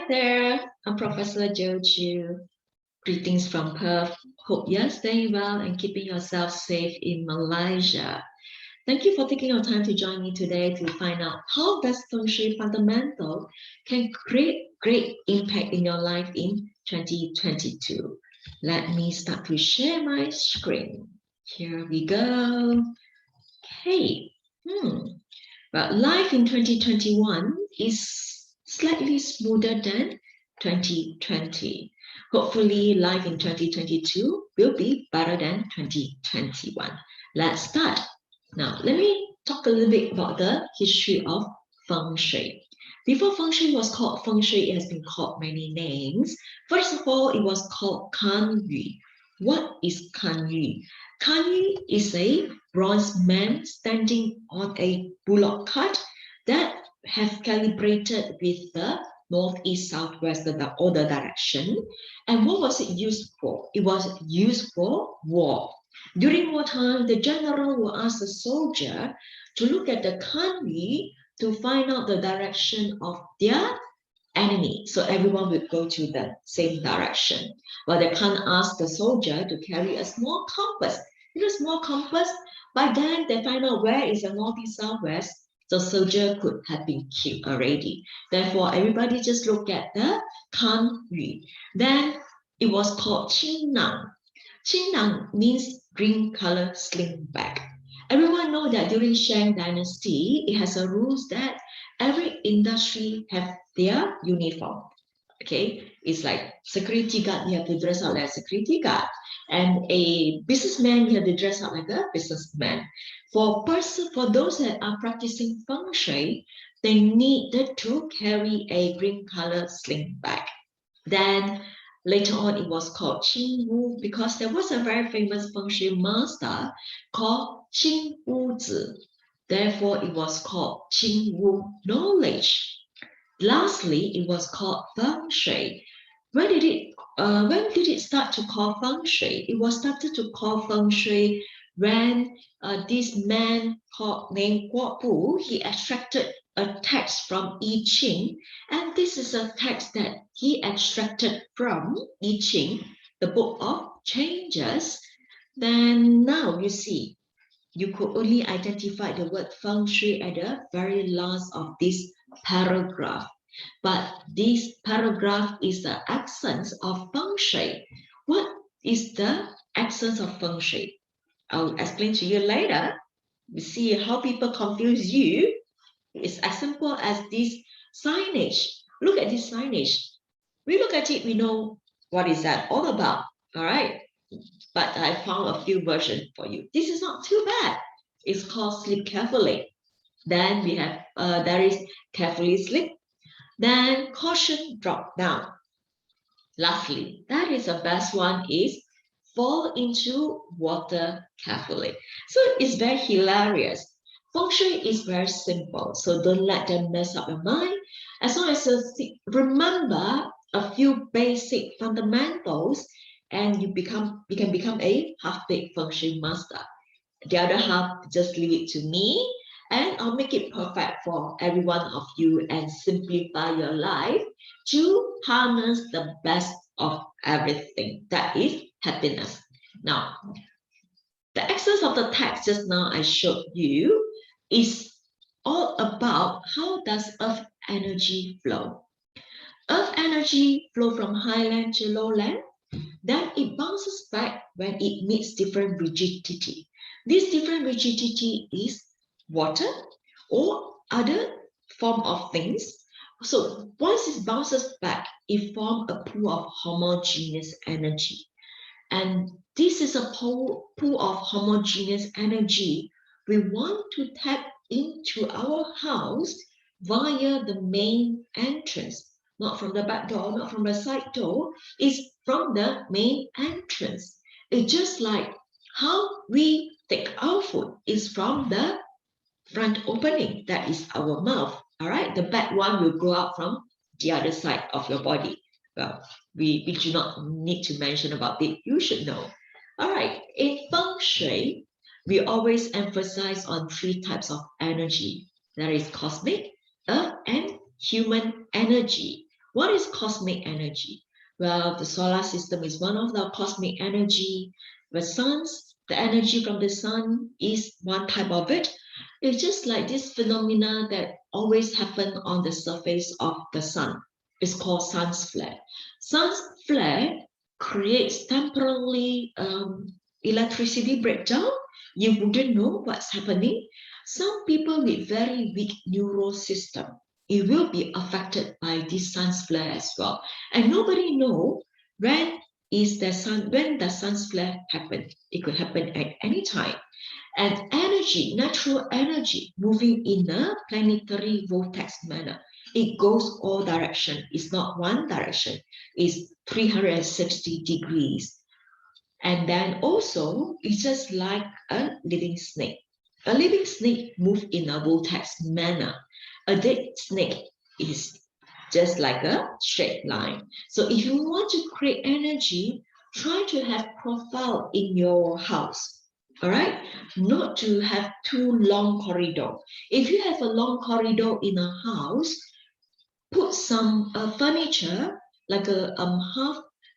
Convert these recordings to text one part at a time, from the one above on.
Hi there, I'm Professor Joju. Greetings from Perth. Hope you're staying well and keeping yourself safe in Malaysia. Thank you for taking your time to join me today to find out how does Feng Shui fundamental can create great impact in your life in 2022. Let me start to share my screen. Here we go. Okay. But life in 2021 is slightly smoother than 2020. Hopefully, life in 2022 will be better than 2021. Let's start. Now, let me talk a little bit about the history of Feng Shui. Before Feng Shui was called Feng Shui, it has been called many names. First of all, it was called Kan Yu. What is Kan Yu? Kan Yu is a bronze man standing on a bullock cart that have calibrated with the northeast, southwest, or the direction. And what was it used for? It was used for war. During wartime, the general will ask the soldier to look at the Kan Yu to find out the direction of their enemy. So everyone would go to the same direction. But they can't ask the soldier to carry a small compass. Small compass, by then they find out where is the northeast, southwest. The soldier could have been killed already. Therefore, everybody just look at the Kan Yu. Then it was called Qing Nang. Qing Nang means green color sling bag. Everyone know that during Shang Dynasty, it has a rules that every industry have their uniform. Okay, it's like security guard, you have to dress up like a security guard, and a businessman, you have to dress up like a businessman. For those that are practicing Feng Shui, they needed to carry a green color sling bag. Then later on, it was called Qing Wu because there was a very famous Feng Shui master called Qing Wu Zi. Therefore, it was called Qing Wu knowledge. Lastly, it was called Feng Shui. When did it start to call Feng Shui? It was started to call Feng Shui when this man named Guo Bu, he extracted a text from I Ching, and this is a text that he extracted from I Ching, the book of changes. Then now you see, you could only identify the word Feng Shui at the very last of this paragraph. But this paragraph is the essence of Feng Shui. What is the essence of Feng Shui? I'll explain to you later. We see how people confuse you. It's as simple as this signage. Look at this signage. We look at it, we know what is that all about. All right. But I found a few versions for you. This is not too bad. It's called sleep carefully. Then we have there is carefully sleep. Then caution drop down. Lastly, that is the best one is fall into water carefully. So it's very hilarious. Feng Shui is very simple, so don't let them mess up your mind. As long as you remember a few basic fundamentals, and you can become a half-baked Feng Shui master. The other half, just leave it to me, and I'll make it perfect for every one of you and simplify your life to harness the best of everything. That is happiness. Now, the essence of the text just now I showed you is all about how does earth energy flow. Earth energy flow from highland to lowland, then it bounces back when it meets different rigidity. This different rigidity is water or other form of things. So once it bounces back, it forms a pool of homogeneous energy. And this is a pool of homogeneous energy. We want to tap into our house via the main entrance, not from the back door, not from the side door, it's from the main entrance. It's just like how we take our food is from the front opening, that is our mouth. All right, the back one will go out from the other side of your body. Well, we do not need to mention about it. You should know. All right, in Feng Shui, we always emphasize on 3 types of energy. There is cosmic, earth, and human energy. What is cosmic energy? Well, the solar system is one of the cosmic energy. The energy from the sun is one type of it. It's just like this phenomena that always happen on the surface of the sun. It's called sun's flare. Sun's flare creates temporarily electricity breakdown. You wouldn't know what's happening. Some people with very weak neural system, it will be affected by this sun's flare as well. And nobody know when the sun's flare happen. It could happen at any time. And energy, natural energy, moving in a planetary vortex manner. It goes all direction. It's not one direction. It's 360 degrees. And then also, it's just like a living snake. A living snake moves in a vortex manner. A dead snake is just like a straight line. So if you want to create energy, try to have profile in your house. All right, not to have too long corridor. If you have a long corridor in a house, put some furniture like a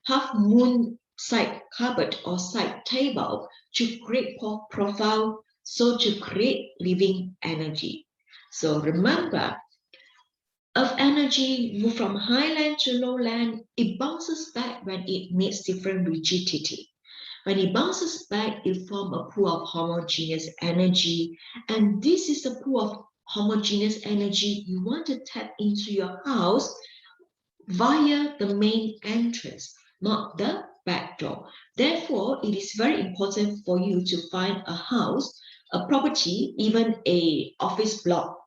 half moon side cupboard or side table to create profile, so to create living energy. So remember, Earth energy move from highland to lowland. It bounces back when it meets different rigidity. When it bounces back, it forms a pool of homogeneous energy. And this is the pool of homogeneous energy you want to tap into your house via the main entrance, not the back door. Therefore, it is very important for you to find a house, a property, even an office block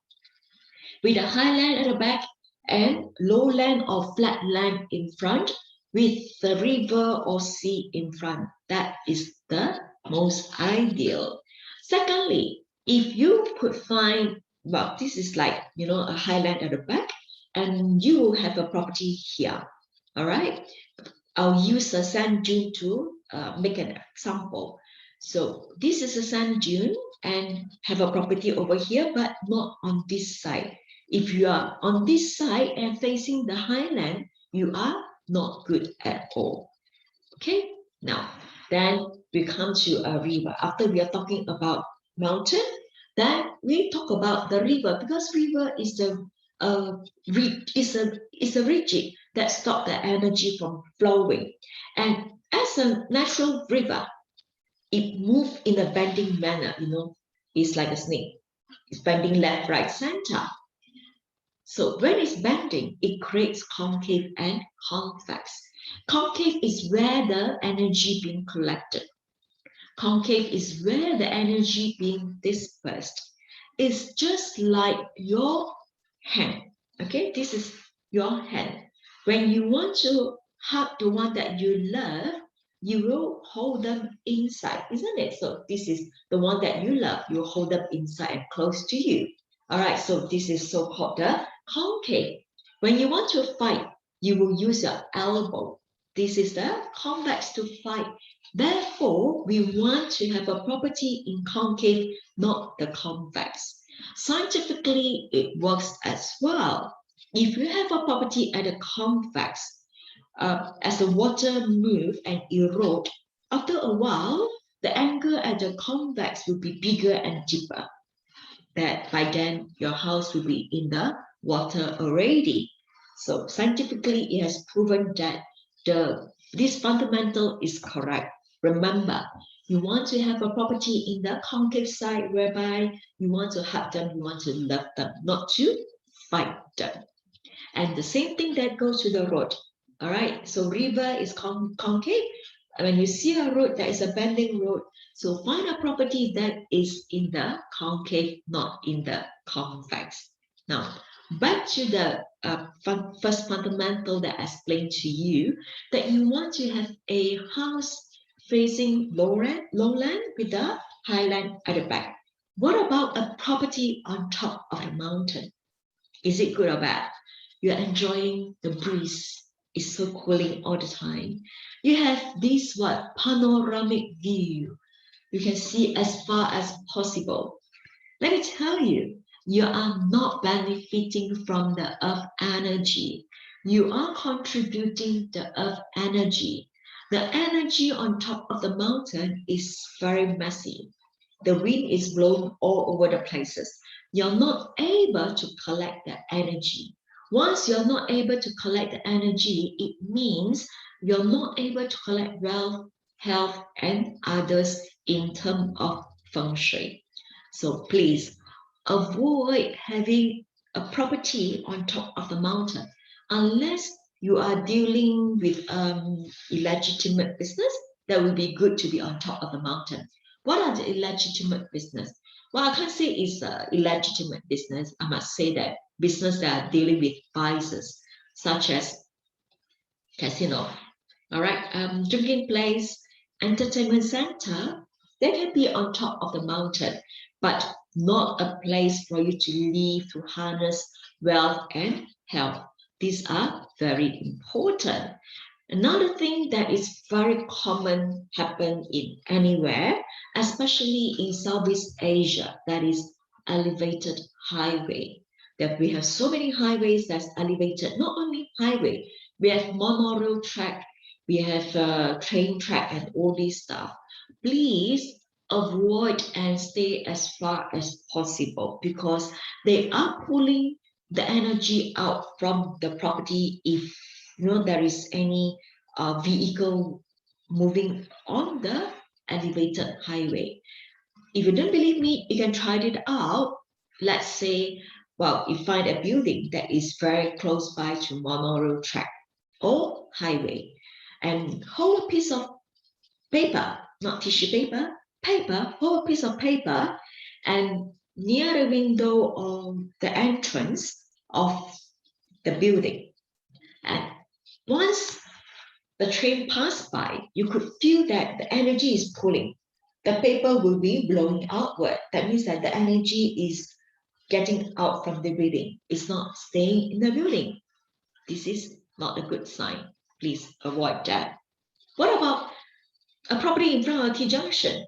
with a high land at the back and low land or flat land in front with the river or sea in front. That is the most ideal. Secondly, if you could find, well, this is like, a high land at the back and you have a property here, all right? I'll use a sand dune to make an example. So this is a sand dune and have a property over here, but not on this side. If you are on this side and facing the highland, you are not good at all. Okay, now then we come to a river. After we are talking about mountain, then we talk about the river, because river is a rigid that stop the energy from flowing. And as a natural river, it moves in a bending manner, it's like a snake. It's bending left, right, center. So when it's bending, it creates concave and convex. Concave is where the energy being collected. Concave is where the energy being dispersed. It's just like your hand. Okay, this is your hand. When you want to hug the one that you love, you will hold them inside, isn't it? So this is the one that you love. You hold them inside and close to you. All right, so this is so-called the concave. When you want to fight, you will use your elbow. This is the convex to fight. Therefore, we want to have a property in concave, not the convex. Scientifically, it works as well. If you have a property at a convex, as the water move and erode, after a while, the angle at the convex will be bigger and deeper. That by then your house will be in the water already. So scientifically, it has proven that this fundamental is correct. Remember, you want to have a property in the concave side whereby you want to hug them, you want to love them, not to fight them. And the same thing that goes to the road. All right, so river is concave. When you see a road, that is a bending road. So find a property that is in the concave, not in the convex. Now, back to the first fundamental that I explained to you, that you want to have a house facing lowland with the highland at the back. What about a property on top of the mountain? Is it good or bad? You're enjoying the breeze. It's so cooling all the time. You have this panoramic view. You can see as far as possible. Let me tell you, you are not benefiting from the earth energy. you are contributing the earth energy. The energy on top of the mountain is very messy. The wind is blowing all over the places. You're not able to collect the energy. Once you're not able to collect the energy, it means you're not able to collect wealth, health, and others in terms of Feng Shui. So please avoid having a property on top of the mountain unless you are dealing with illegitimate business. That would be good to be on top of the mountain. What are the illegitimate business? Well, I can't say it's illegitimate business. I must say that business that are dealing with vices, such as casino, all right, drinking place, entertainment center, they can be on top of the mountain, but not a place for you to live to harness wealth and health. These are very important. Another thing that is very common happen in anywhere, especially in Southeast Asia, that is elevated highway. That we have so many highways that's elevated, not only highway, we have monorail track, we have train track and all this stuff. Please avoid and stay as far as possible because they are pulling the energy out from the property if there is any vehicle moving on the elevated highway. If you don't believe me, you can try it out. Let's say, well, you find a building that is very close by to monorail track or highway and hold a piece of paper, not tissue paper, paper, hold a piece of paper and near the window or the entrance of the building. And once the train passed by, you could feel that the energy is pulling. The paper will be blowing outward. That means that the energy is getting out from the building. It's not staying in the building. This is not a good sign. Please avoid that. What about a property in front of a T-junction?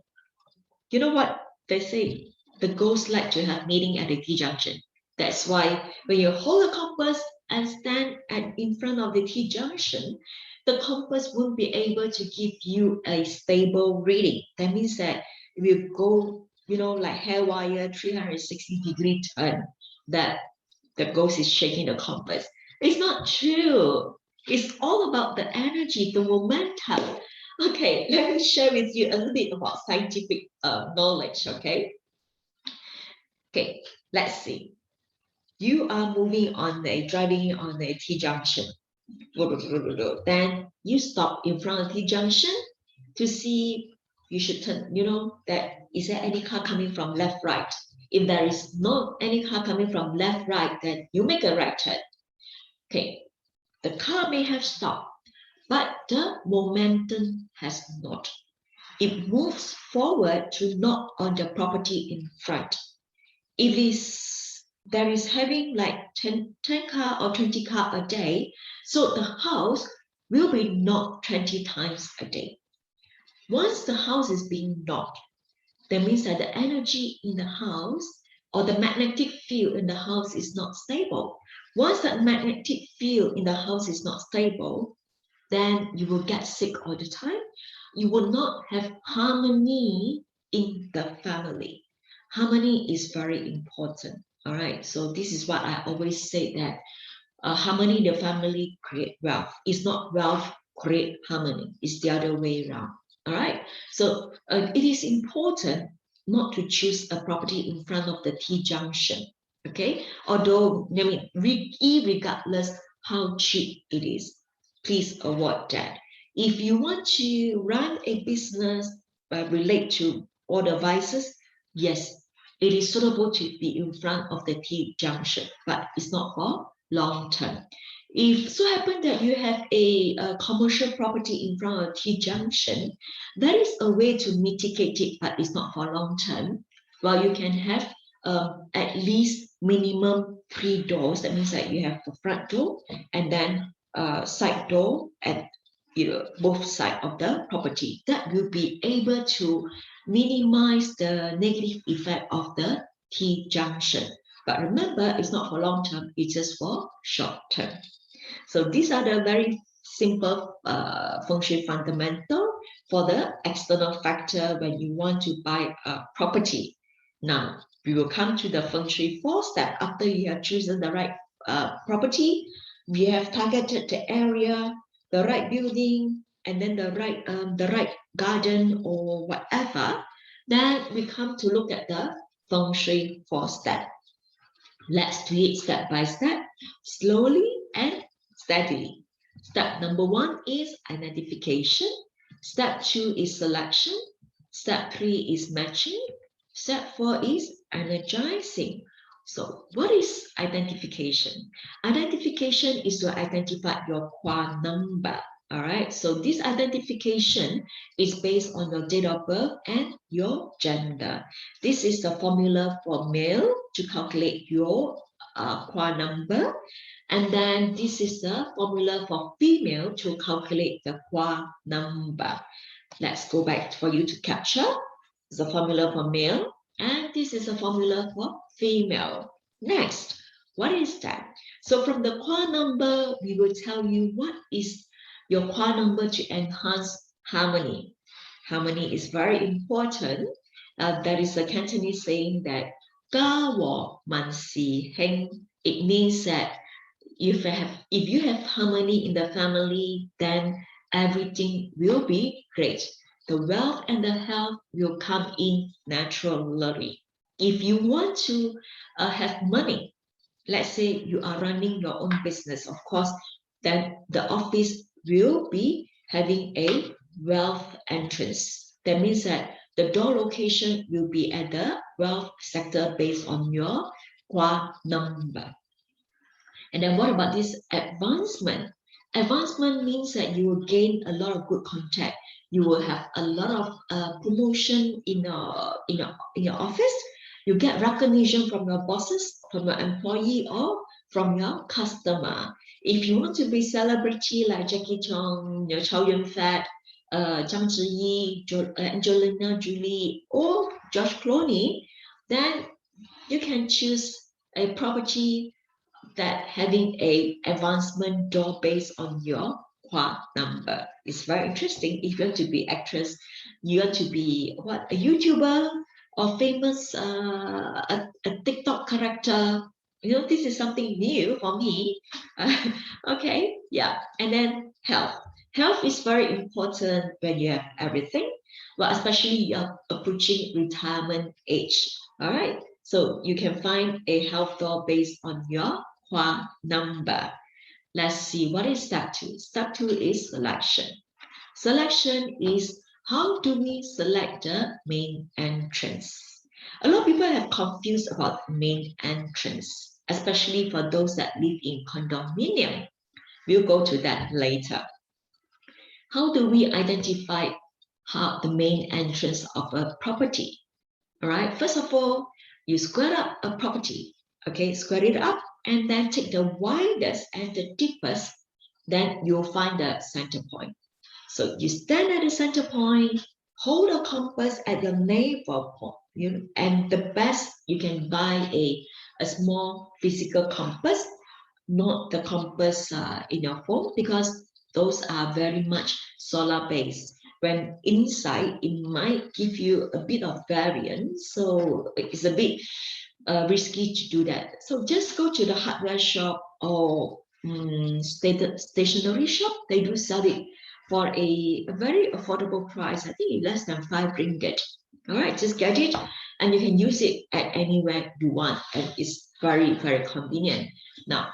You know what they say? The ghosts like to have meeting at the T-junction. That's why when you hold a compass and stand in front of the T-junction, the compass won't be able to give you a stable reading. That means that if you go, like hair wire, 360-degree turn, that the ghost is shaking the compass. It's not true. It's all about the energy, the momentum. Okay, let me share with you a little bit about scientific knowledge, okay? Okay, let's see. You are driving on a T-junction. Then you stop in front of T-junction to see, you should turn, that is there any car coming from left, right? If there is not any car coming from left, right, then you make a right turn. Okay, the car may have stopped, but the momentum has not. It moves forward to knock on the property in front. If there is having like 10 car or 20 car a day, so the house will be knocked 20 times a day. Once the house is being knocked, that means that the energy in the house or the magnetic field in the house is not stable. Once that magnetic field in the house is not stable, then you will get sick all the time. You will not have harmony in the family. Harmony is very important. All right. So this is what I always say, that harmony in the family create wealth. It's not wealth create harmony. It's the other way around. All right. So it is important not to choose a property in front of the T-junction. Okay. Although, regardless how cheap it is, please avoid that. If you want to run a business relate to all the vices, yes, it is suitable to be in front of the T-junction, but it's not for long term. If so happen that you have a commercial property in front of T-junction, there is a way to mitigate it, but it's not for long term. Well, you can have at least minimum 3 doors. That means that you have the front door and then side door at both sides of the property. That will be able to minimize the negative effect of the T-junction. But remember, it's not for long term, it's just for short term. So these are the very simple Feng Shui fundamental for the external factor when you want to buy a property. Now, we will come to the Feng Shui 4-step. After you have chosen the right property, we have targeted the area, the right building, and then the right garden or whatever. Then we come to look at the Feng Shui 4-step. Let's do it step by step, slowly and steadily. Step number 1 is identification. Step 2 is selection. Step 3 is matching. Step 4 is energizing. So what is identification? Identification is to identify your qua number. All right, so this identification is based on your date of birth and your gender. This is the formula for male to calculate your qua number. And then this is the formula for female to calculate the qua number. Let's go back for you to capture. This is the formula for male, and this is a formula for female. Next, what is that? So from the qua number, we will tell you what is your qua number to enhance harmony. Harmony is very important. That is a Cantonese saying that "Ga wo man si heng." It means that if you have harmony in the family, then everything will be great. The wealth and the health will come in naturally. If you want to have money, let's say you are running your own business, of course, then the office will be having a wealth entrance. That means that the door location will be at the wealth sector based on your qua number. And then what about this advancement? Advancement means that you will gain a lot of good contact. You will have a lot of promotion in your office. You get recognition from your bosses, from your employee, or from your customer. If you want to be celebrity like Jackie Chong, Chow Yun-fat, Zhang Ziyi, Angelina Jolie, or George Clooney, then you can choose a property that having a advancement door based on your qua number. It's very interesting. If you want to be actress, you want to be a YouTuber or famous a TikTok character. This is something new for me. Okay, yeah. And then health. Health is very important when you have everything. Well, especially you're approaching retirement age. All right. So you can find a health door based on your qua number. Let's see, what is step 2? Step 2 is selection. Selection is how do we select the main entrance? A lot of people have confused about main entrance, especially for those that live in condominium. We'll go to that later. How do we identify the main entrance of a property? All right, first of all, you square up a property. Okay, square it up and then take the widest and the deepest, then you'll find the center point. So you stand at the center point, hold a compass at your navel point, and the best you can buy a small physical compass, not the compass in your phone, because those are very much solar based. When inside, it might give you a bit of variance, so it's a bit risky to do that. So just go to the hardware shop or stationery shop. They do sell it for a very affordable price. I think less than 5 ringgit. All right, just get it and you can use it at anywhere you want, and it's very, very convenient. Now,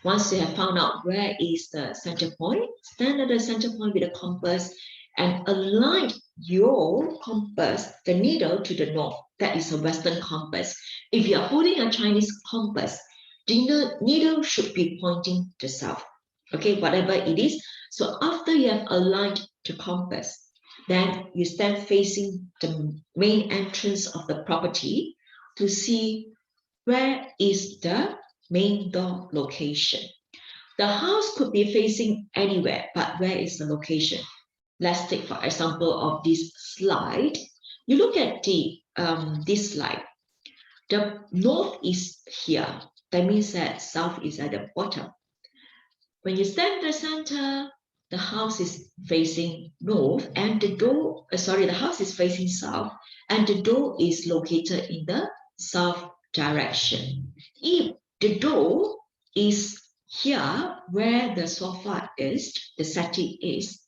once you have found out where is the center point, stand at the center point with a compass and align your compass, the needle, to the north. That is a Western compass. If you are holding a Chinese compass, the needle should be pointing to south. Okay, whatever it is. So after you have aligned the compass, then you stand facing the main entrance of the property to see where is the main door location. The house could be facing anywhere, but where is the location? Let's take, for example, of this slide. You look at this slide. The north is here. That means that south is at the bottom. When you stand in the center, the house is facing north and the door, the house is facing south and the door is located in the south direction. If the door is here where the sofa is, the settee is,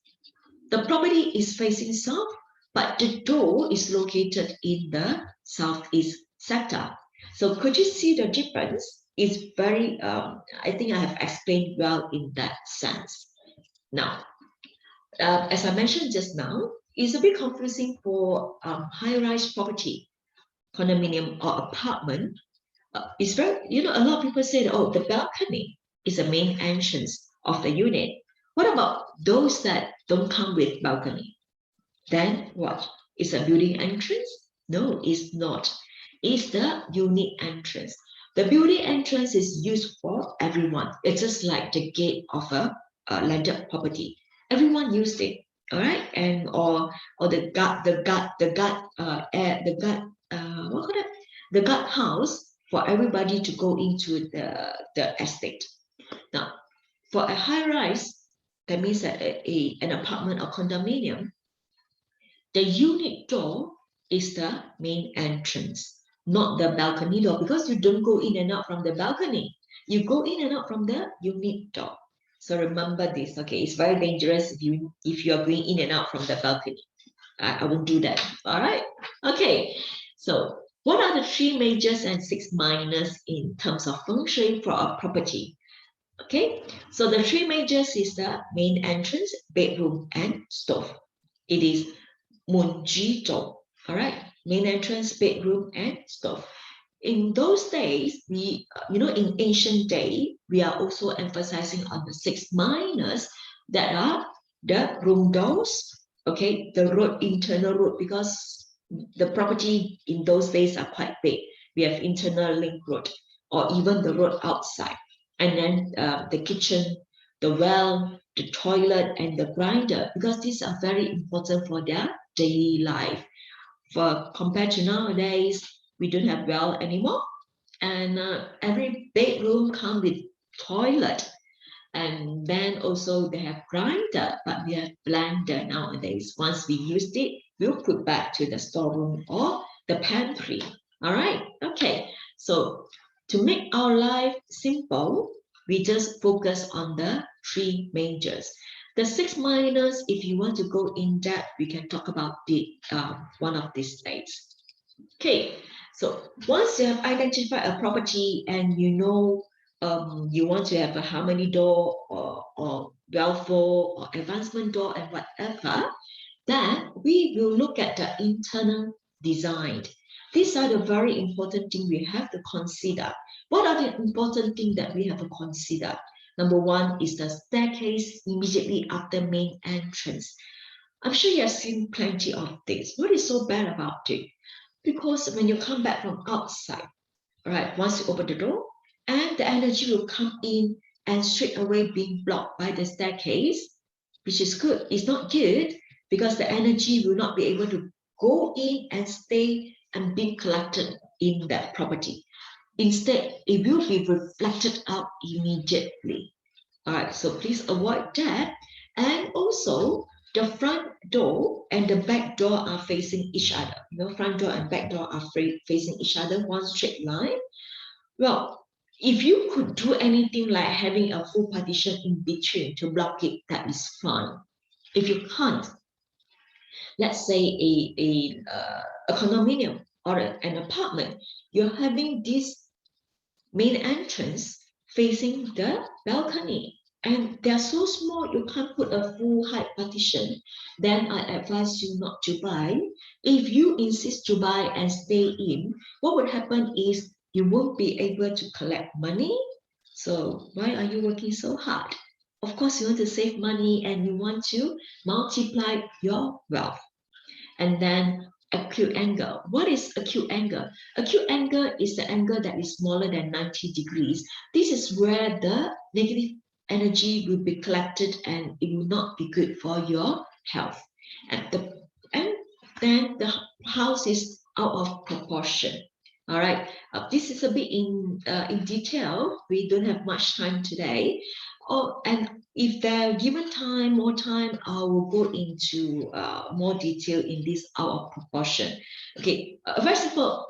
the property is facing south, but the door is located in the southeast sector. So could you see the difference? It's very, I think I have explained well in that sense. Now, as I mentioned just now, it's a bit confusing for high-rise property, condominium or apartment. It's very, a lot of people say that, oh, the balcony is the main entrance of the unit. What about those that don't come with balcony? Then what? Is a building entrance? No, it's not. It's the unit entrance. The building entrance is used for everyone. It's just like the gate of a landed property. Everyone used it, all right? And or the guard house for everybody to go into the estate. Now, for a high rise, that means that an apartment or condominium, the unit door is the main entrance, not the balcony door, because you don't go in and out from the balcony. You go in and out from the unit door. So remember this, okay? It's very dangerous if you are going in and out from the balcony. I won't do that, all right? Okay, so what are the 3 majors and 6 minors in terms of Feng Shui for a property? Okay, so the 3 majors is the main entrance, bedroom, and stove. It is Munjito, all right, main entrance, bedroom, and stove. In those days, in ancient day, we are also emphasizing on the 6 minors that are the room doors, okay, the road, internal road, because the property in those days are quite big. We have internal link road or even the road outside. And then the kitchen, the well, the toilet, and the grinder, because these are very important for their daily life. For compared to nowadays, we don't have well anymore. And every bedroom comes with toilet. And then also they have grinder, but we have blender nowadays. Once we used it, we'll put back to the storeroom or the pantry. All right, okay. So to make our life simple, we just focus on the 3 majors. The 6 minors, if you want to go in depth, we can talk about one of these days. Okay, so once you have identified a property and you know you want to have a harmony door or welfare or advancement door and whatever, then we will look at the internal design. These are the very important things we have to consider. What are the important things that we have to consider? Number 1 is the staircase immediately after main entrance. I'm sure you have seen plenty of this. What is so bad about it? Because when you come back from outside, right, once you open the door, and the energy will come in and straight away being blocked by the staircase, which is good. It's not good because the energy will not be able to go in and stay and be collected in that property. Instead, it will be reflected out immediately. All right, so please avoid that. And also, the front door and the back door are facing each other. Front door and back door are facing each other, one straight line. Well, if you could do anything like having a full partition in between to block it, that is fine. If you can't, let's say a condominium or an apartment, you're having this main entrance facing the balcony, and they're so small you can't put a full height partition, then I advise you not to buy. If you insist to buy and stay in, what would happen is you won't be able to collect money. So why are you working so hard? Of course, you want to save money and you want to multiply your wealth. And then acute angle. What is acute angle? Acute angle is the angle that is smaller than 90 degrees. This is where the negative energy will be collected and it will not be good for your health. And then the house is out of proportion. All right, this is a bit in detail. We don't have much time today. Oh, and if there given time, more time, I will go into more detail in this out of proportion. Okay, first of all,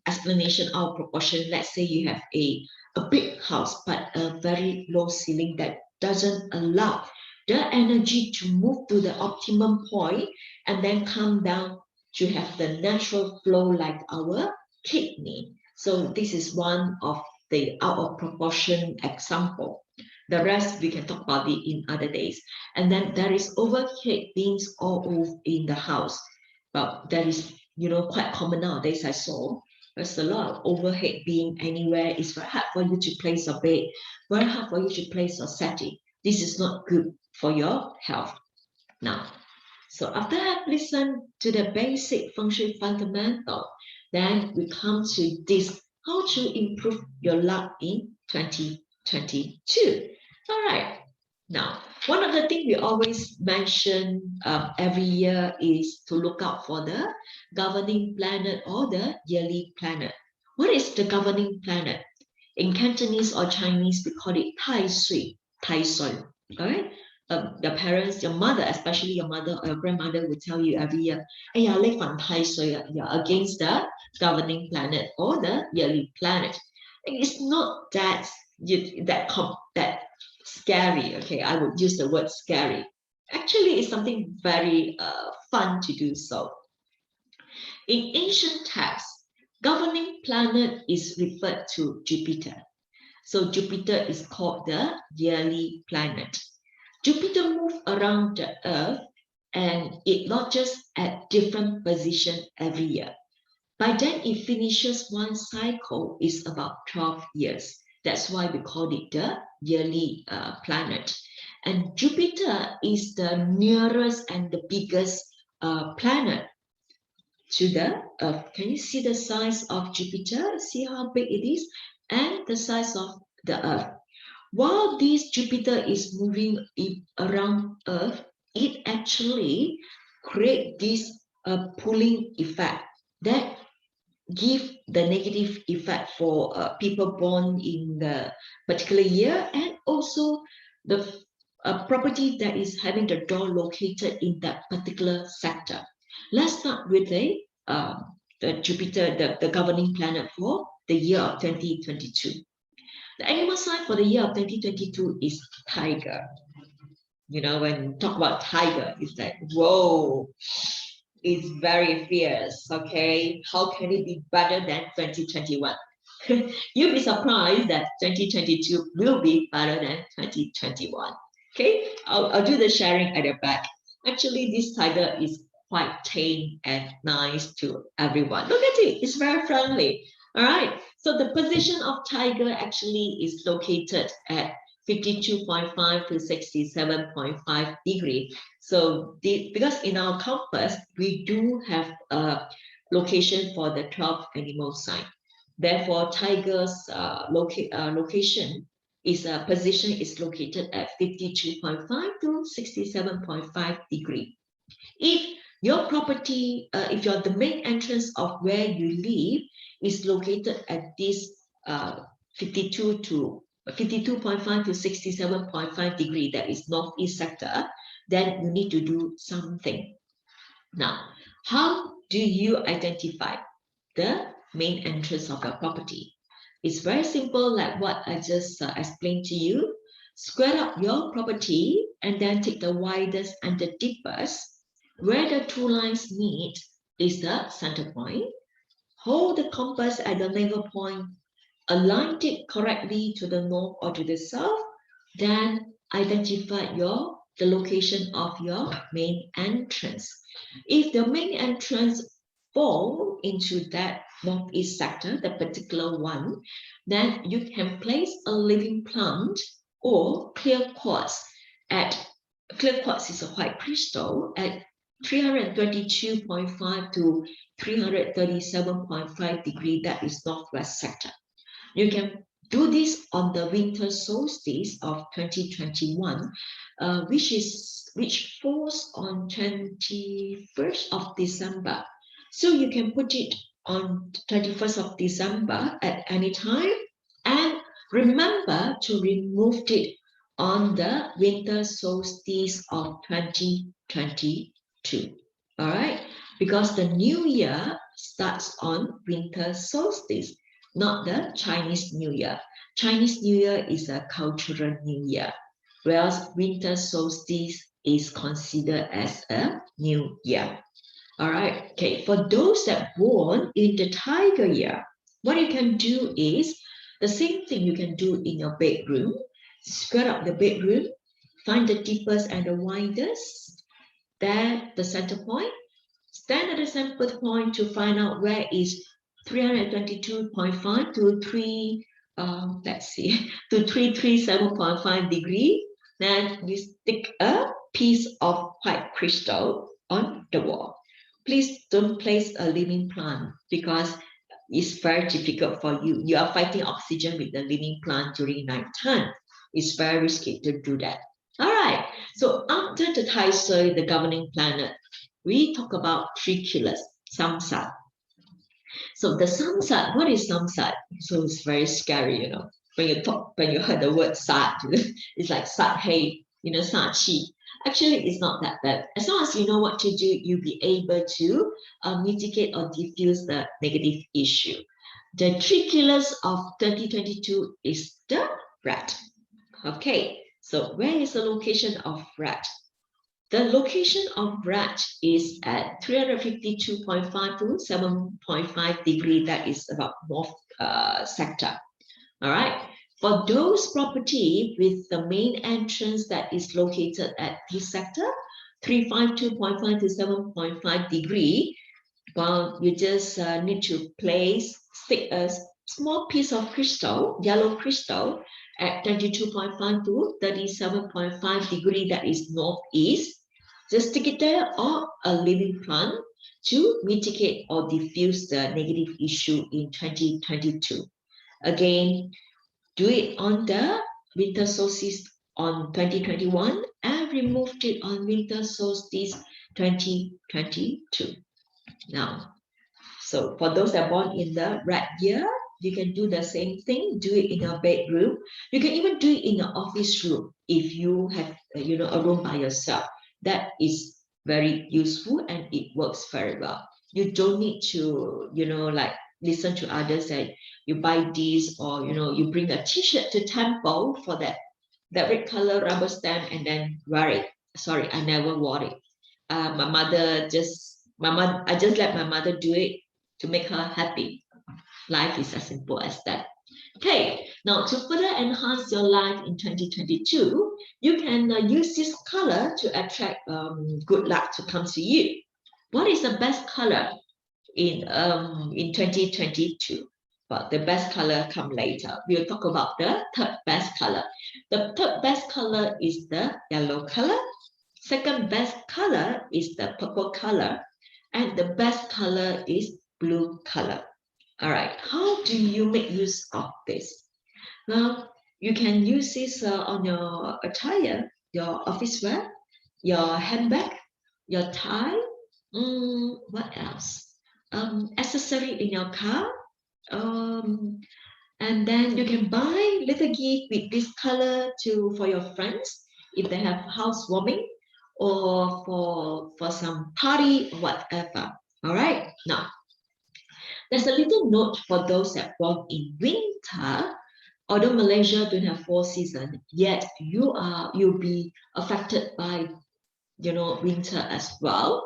explanation out of proportion. Let's say you have a big house, but a very low ceiling that doesn't allow the energy to move to the optimum point and then come down to have the natural flow like our kidney. So this is one of the out of proportion example. The rest we can talk about it in other days. And then there is overhead beams all over in the house. But that is, quite common nowadays. I saw there's a lot of overhead beam anywhere. It's very hard for you to place a bed, very hard for you to place a setting. This is not good for your health. Now, so after I've listened to the basic Feng Shui fundamental, then we come to this, how to improve your luck in 2022. All right. Now, one of the things we always mention every year is to look out for the governing planet or the yearly planet. What is the governing planet? In Cantonese or Chinese, we call it Tai Sui, Tai Sui. All right. Your parents, your mother, especially your mother or your grandmother, will tell you every year, "Hey, you're against the governing planet or the yearly planet." It's not that that scary. Okay, I would use the word scary. Actually, it's something very fun to do so. In ancient texts, governing planet is referred to Jupiter. So Jupiter is called the yearly planet. Jupiter moves around the Earth and it not just at different position every year. By then it finishes one cycle is about 12 years. That's why we call it the yearly planet. And Jupiter is the nearest and the biggest planet to the Earth. Can you see the size of Jupiter? See how big it is? And the size of the Earth. While this Jupiter is moving around Earth, it actually creates this pulling effect that give the negative effect for people born in the particular year, and also the property that is having the door located in that particular sector. Let's start with the Jupiter, the governing planet for the year of 2022. The animal sign for the year of 2022 is tiger. When you talk about tiger, it's like, whoa, it's very fierce, okay? How can it be better than 2021? You'll be surprised that 2022 will be better than 2021. Okay, I'll do the sharing at the back. Actually, this tiger is quite tame and nice to everyone. Look at it, it's very friendly. All right, so the position of tiger actually is located at 52.5 to 67.5 degree. So because in our compass, we do have a location for the 12 animal sign. Therefore, tiger's location position is located at 52.5 to 67.5 degree. If your property, if the main entrance of where you live is located at this 52.5 to 67.5 degree, that is northeast sector, then you need to do something. Now, how do you identify the main entrance of your property? It's very simple, like what I just explained to you. Square up your property and then take the widest and the deepest. Where the two lines meet is the center point. Hold the compass at the navel point, align it correctly to the north or to the south, then identify the location of your main entrance. If the main entrance fall into that northeast sector, the particular one, then you can place a living plant or clear quartz clear quartz is a white crystal at 322.5 to 337.5 degree, that is northwest sector. You can do this on the winter solstice of 2021, which falls on 21st of December. So you can put it on 21st of December at any time. And remember to remove it on the winter solstice of 2022. All right, because the new year starts on winter solstice, not the Chinese New Year. Chinese New Year is a cultural new year, whereas winter solstice is considered as a new year. All right, okay, for those that born in the tiger year, what you can do is the same thing you can do in your bedroom. Square up the bedroom, find the deepest and the widest, there the center point, stand at the center point to find out where is 322.5 to 337.5 degree. Then you stick a piece of white crystal on the wall. Please don't place a living plant because it's very difficult for you. You are fighting oxygen with the living plant during night time. It's very risky to do that. All right. So after the Tai Sui, the governing planet, we talk about three killers, samsat. So the samsat, what is samsat? So it's very scary, you know. When you heard the word sat, it's like sat hey, sat chi. Actually, it's not that bad. As long as you know what to do, you'll be able to mitigate or diffuse the negative issue. The three killers of 2022 is the rat. Okay, so where is the location of rat? The location of rat is at 352.5 to 7.5 degree. That is about north sector. All right. For those property with the main entrance that is located at this sector, 352.5 to 7.5 degree, well, you just need to stick a small piece of crystal, yellow crystal, at 22.5 to 37.5 degree, that is northeast. Just stick it there, or a living plant to mitigate or diffuse the negative issue in 2022. Again, do it on the winter solstice on 2021 and removed it on winter solstice 2022. Now, so for those that are born in the rat year, you can do the same thing. Do it in your bedroom. You can even do it in your office room if you have, a room by yourself. That is very useful and it works very well. You don't need to, like listen to others that you buy this, or you bring a t-shirt to temple for that red color rubber stamp and then wear it. Sorry, I never wore it. I just let my mother do it to make her happy. Life is as simple as that. Okay, now to further enhance your life in 2022, you can use this color to attract good luck to come to you. What is the best color in 2022? But the best color come later. We'll talk about the third best color. The third best color is the yellow color. Second best color is the purple color. And the best color is blue color. All right, how do you make use of this? Well, you can use this on your attire, your office wear, your handbag, your tie. What else? Accessory in your car. And then you can buy little gift with this color for your friends if they have housewarming or for some party or whatever. All right, now there's a little note for those that born in winter. Although Malaysia don't have 4 seasons, yet you'll be affected by winter as well.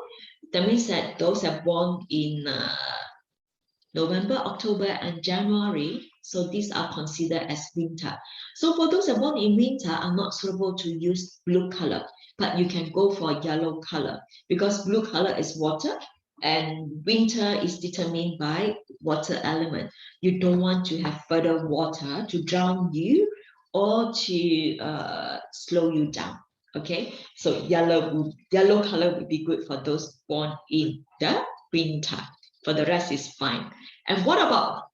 That means that those that born in November, October, and January, so these are considered as winter. So for those that born in winter are not suitable to use blue color, but you can go for yellow color because blue color is water and winter is determined by water element. You don't want to have further water to drown you or to slow you down. Okay, so yellow color would be good for those born in the winter. For the rest is fine. And what about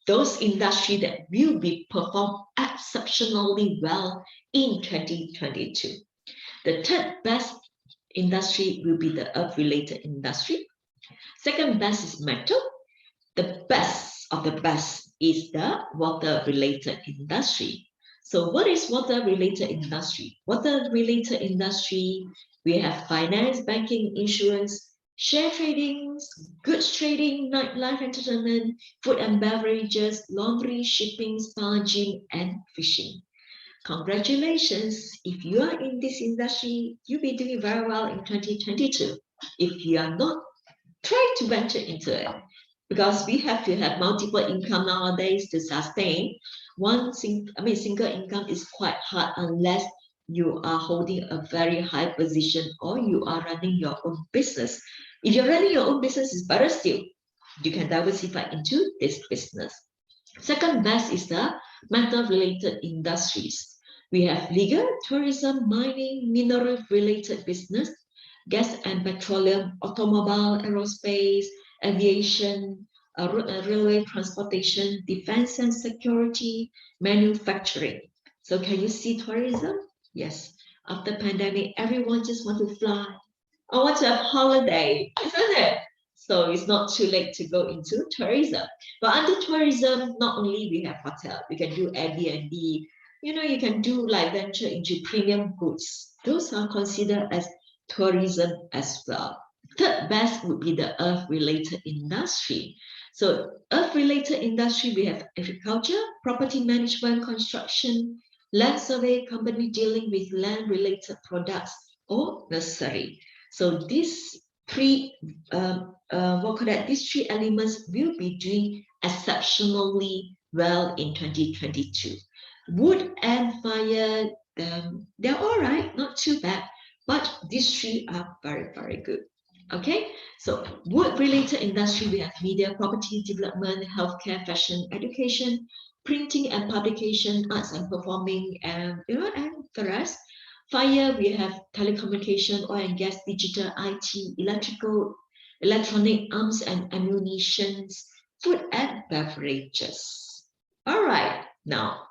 those industries that will be performed exceptionally well in 2022? The third best industry will be the earth-related industry. Second best is metal. the best of the best is the water-related industry. So what is water-related industry? Water-related industry, we have finance, banking, insurance, share trading, goods trading, nightlife entertainment, food and beverages, laundry, shipping, spa, gym, and fishing. Congratulations, if you are in this industry, you'll be doing very well in 2022. If you are not, try to venture into it, because we have to have multiple income nowadays to sustain. Single income is quite hard unless you are holding a very high position or you are running your own business. If you're running your own business, it's better still. You can diversify into this business. Second best is the metal-related industries. We have legal, tourism, mining, mineral-related business, gas and petroleum, automobile, aerospace, aviation, railway transportation, defense and security, manufacturing. So can you see tourism? Yes. After pandemic, everyone just want to fly. I want to have holiday, isn't it? So it's not too late to go into tourism. But under tourism, not only we have hotel, we can do Airbnb. You can do like venture into premium goods. Those are considered as tourism as well. Third best would be the earth-related industry. So earth-related industry, we have agriculture, property management, construction, land survey, company dealing with land-related products, or nursery. So these three elements will be doing exceptionally well in 2022. Wood and fire, they're all right, not too bad, but these three are very, very good. Okay, so wood-related industry, we have media, property development, healthcare, fashion, education, printing and publication, arts and performing, and and the rest. Fire, we have telecommunication, oil and gas, digital, IT, electronic, arms and ammunition, food and beverages. All right, now,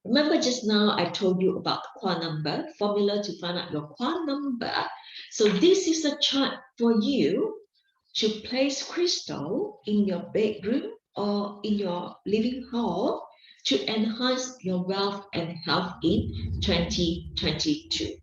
remember just now I told you about the qua number, formula to find out your qua number. So this is a chart for you to place crystal in your bedroom or in your living hall to enhance your wealth and health in 2022.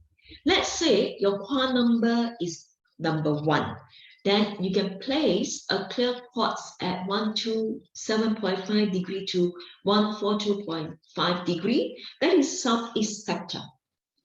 Let's say your qua number is number 1. Then you can place a clear quartz at 127.5 degree to 142.5 degree. That is southeast sector.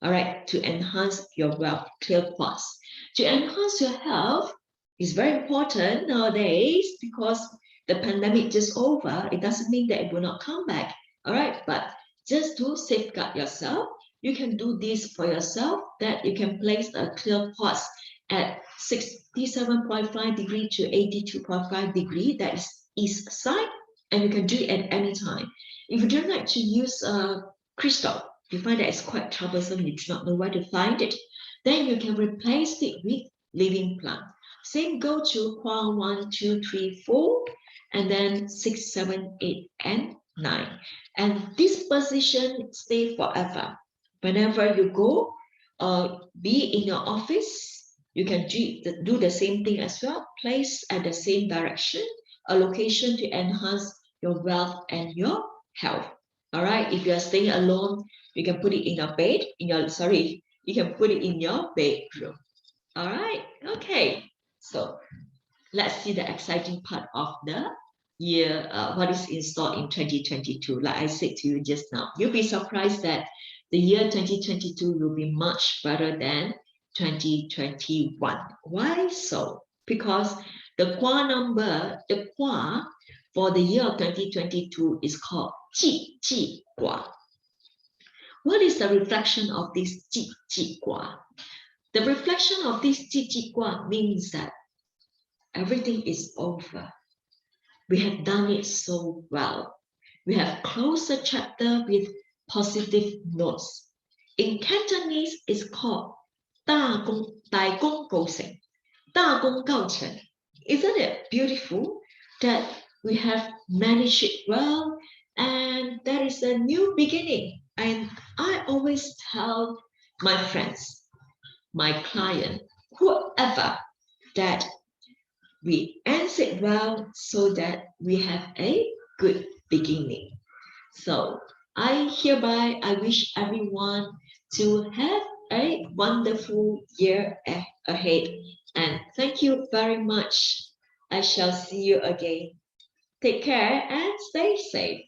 All right, to enhance your wealth, clear quartz. To enhance your health is very important nowadays because the pandemic just over. It doesn't mean that it will not come back. All right, but just to safeguard yourself, you can do this for yourself, that you can place a clear quartz at 67.5 degree to 82.5 degree, that is east side, and you can do it at any time. If you don't like to use crystal, you find that it's quite troublesome, you do not know where to find it, then you can replace it with living plant. Same go to qua 1, 2, 3, 4, and then 6, 7, 8, and 9. And this position stay forever. Whenever you go, be in your office, you can do the same thing as well. Place at the same direction, a location to enhance your wealth and your health. All right. If you are staying alone, you can put it in your bed. You can put it in your bedroom. All right. Okay. So let's see the exciting part of the year. What is in store in 2022? Like I said to you just now, you'll be surprised that the year 2022 will be much better than 2021. Why so? Because the qua number, the qua for the year of 2022 is called Ji Ji Gua. What is the reflection of this Ji Ji Gua? The reflection of this Ji Ji Gua means that everything is over. We have done it so well. We have closed the chapter with positive notes. In Cantonese, it's called 大功告成. 大功告成. Isn't it beautiful that we have managed it well, and that is a new beginning? And I always tell my friends, my client, whoever, that we end it well so that we have a good beginning. So I wish everyone to have a wonderful year ahead. And thank you very much. I shall see you again. Take care and stay safe.